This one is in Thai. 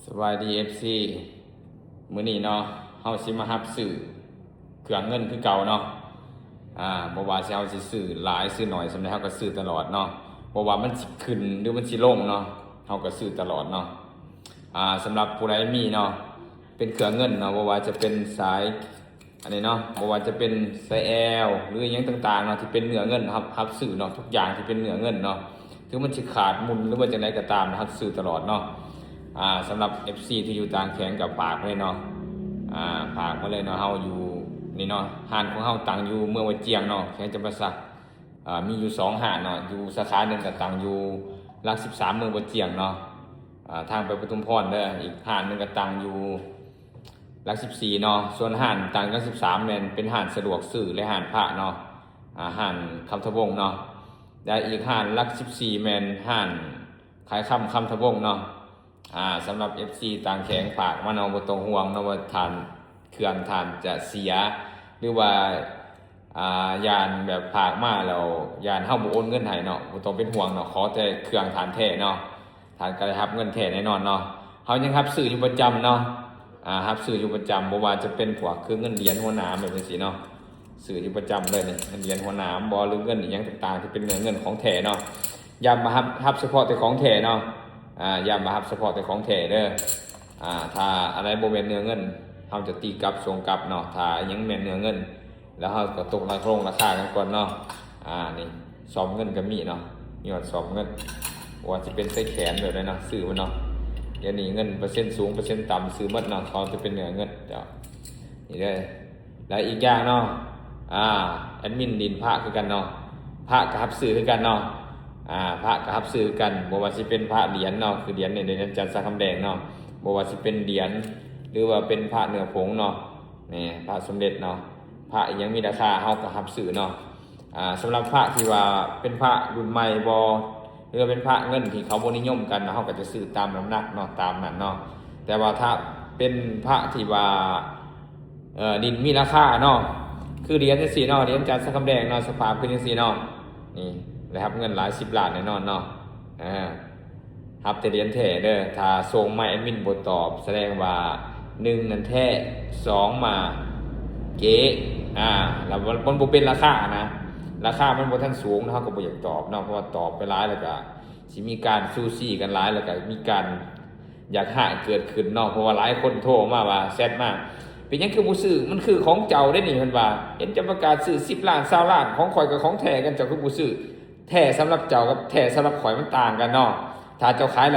สวัสดีFC มื้อนี้เนาะเฮาสิมารับซื้อเครื่องเงินคือเก่าเนาะบ่ว่าสิเฮาสิซื้อหลายซื้อน้อยสำใดเฮาก็ซื้อตลอดเนาะบ่ว่ามันสิขึ้นหรือมันสิลงเนาะเฮาก็ซื้อตลอดเนาะสำหรับผู้ใดมีเนาะเป็นเครื่องเงินเนาะบ่ว่าจะเป็นสายอันนี้เนาะบ่ว่าจะเป็นสาย L หรือหยังต่างๆเนาะที่เป็นเนื้อเงินรับซื้อเนาะทุกอย่างที่เป็นเนื้อเงินเนาะถึงมันสิขาดมุนหรือว่าจังไดก็ตามนะครับซื้อตลอดเนาะสำหรับ FC ที่อยู่ต่างแขนกับปากเลยเนาะปากมาเลยเนาะเฮาอยู่นี่เนาะห้านของเฮาตั้งอยู่เมืองวัดเจียงเนาะแขวงจำปาสักมีอยู่2ห้านเนาะอยู่สาขาหนึ่งก็ตั้งอยู่หลัก13เมืองวัดเจียงเนาะทางไปปทุมพรเด้ออีกห้านหนึงก็ตั้งอยู่หลัก14เนาะส่วนห้านตั้งหลัก13เนี่ยเป็นห้านสะดวกซื้อและห้านพระเนาะห้านคำทวงเนาะและอีกห้านหลัก14แม่นห้านขายคำทวงเนาะสำหรับ FC ต่างแขงฝากมาเนาะบ่ต้องห่วงเนาะว่าทานเครื่องทานจะเสียหรือว่ายานแบบฝากมาแล้วยานเฮาบ่โอนเงินให้เนาะบ่ต้องเป็นห่วงเนาะขอแต่เครื่องทานแท้เนาะทานก็ได้รับเงินแท้แน่นอนเนาะเฮายังรับซื้ออยู่ประจำเนาะรับซื้ออยู่ประจำบ่ว่าจะเป็นพวกคือเงินเหรียญหัวหนามแบบนี้สิเนาะซื้ออยู่ประจำเลยนี่เงินเหรียญหัวหนามบ่หรือเงินอีหยังต่างๆที่เป็นเงินของแท้เนาะอย่ามารับเฉพาะแต่ของแท้เนาะอย่ามารับเฉพาะแต่ของแท้เด้อถ้าอะไรบ่แม่นเนื้อเงินเฮาจะตีกลับส่งกลับเนาะถ้ายังแม่นเนื้อเงินแล้วเฮาก็ตกราคากันก่อนเนาะนี่ซ่อมเงินก็มีเนาะยอดซ่อมเงินว่าสิเป็นใส่แขนแบบนั้นเนาะซื้อมันเนาะเดี๋ยวนี้เงินเปอร์เซ็นต์สูงเปอร์เซ็นต์ต่ำซื้อหมดเนาะเขาจะเป็นเนื้อเงินเดี๋ยวนี่เด้อแล้วอีกอย่างเนาะแอดมินดินพระคือกันเนาะพระก็รับซื้อคือกันเนาะพระก็รับซื้อกันบ่ว่าสิเป็นพระเหรียญเนาะคือเหรียญในจันทร์สักคำแดงเนาะบ่ว่าสิเป็นเหรียญหรือว่าเป็นพระเนื้อผงเนาะนี่พระสมเด็จเนาะพระยังมีราคาเฮาก็รับซื้อเนาะสำหรับพระที่ว่าเป็นพระรุ่นใหม่บ่หรือเป็นพระเงินที่เขาบ่นิยมกันเฮาก็จะซื้อตามน้ำหนักเนาะตามนั้นเนาะแต่ว่าถ้าเป็นพระที่ว่าดินมีราคาเนาะคือเหรียญจังซี่เนาะเหรียญจันทร์สักคำแดงเนาะสภาพคือจังซี่เนาะนี่นะครับเงินหลาย10ล้านแน่นอนเนาะครับแต่เหรียญแท้เด้อถ้าส่งมาแอดมินบ่ตอบแสดงว่า1นั่นแท้2มาเก๋แล้วมันบ่เป็นราคานะราคามันบ่ทันสูงเนาะก็บ่อยากตอบเนาะเพราะว่าตอบไปหลายแล้วก็สิมีการซูซี่กันหลายแล้วก็มีการอยากหาเกิดขึ้นเนาะเพราะว่าหลายคนโทรมาว่าแซดมาเป็นหยังคือบ่ซื้อมันคือของเจ้าได้นี่เพิ่นว่าเห็นจะประกาศซื้อ10ล้าน20ล้านของข่อยกับของแท้กันเจ้าคือบ่ซื้อแท้สำหรับเจ้ากับแท้สำหรับข่อยมันต่างกันเนาะถ้าเจ้าขาย